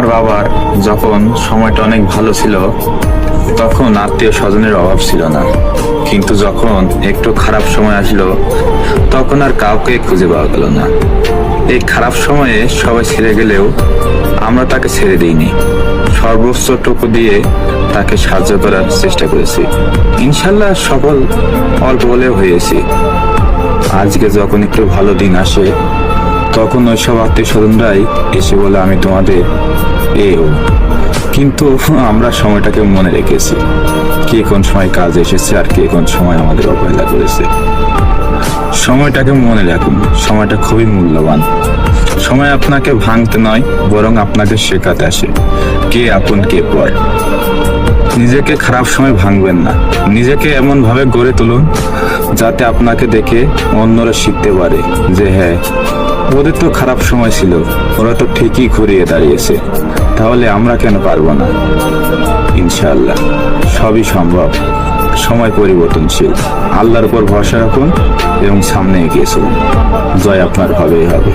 আমার বাবার যখন সময়টা অনেক ভালো ছিল তখন আত্মীয় স্বজনের অভাব ছিল না, কিন্তু যখন একটু খারাপ সময় আসলো তখন আর কাউকে খুঁজে পাওয়া গেল না। এই খারাপ সময়ে সবাই ছেড়ে গেলেও আমরা তাকে ছেড়ে দিইনি, সর্বোচ্চটুকু দিয়ে তাকে সাহায্য করার চেষ্টা করেছি। ইনশাল্লাহ সফল অল্প হলেও হয়েছি। আজকে যখন একটু ভালো দিন আসে তখন ওইসব আত্মীয় স্বজনরাই এসে বলে আমি তোমাদের এও, কিন্তু আমরা সময়টাকে মনে রেখেছি, কে কোন সময় কাজ এসেছে আর কে কোন সময় আমাদের অবহেলা করেছে। সময়টাকে মনে রাখুন, সময়টা খুবই মূল্যবান। সময় আপনাকে ভাঙতে নয় বরং আপনাকে শেখাতে আসে কে আপন কে পর। নিজেকে খারাপ সময় ভাঙবেন না, নিজেকে এমন ভাবে গড়ে তুলুন যাতে আপনাকে দেখে অন্যরা শিখতে পারে যে হ্যাঁ, ওদের তো খারাপ সময় ছিল, ওরা তো ঠিকই ঘুরিয়ে দাঁড়িয়েছে, তাহলে আমরা কেন পারবো না। ইনশাআল্লাহ সবই সম্ভব। সময় পরিবর্তনশীল, আল্লাহর উপর ভরসা রাখুন এবং সামনে এগিয়ে চলুন। জয় আপনার হবেই হবে।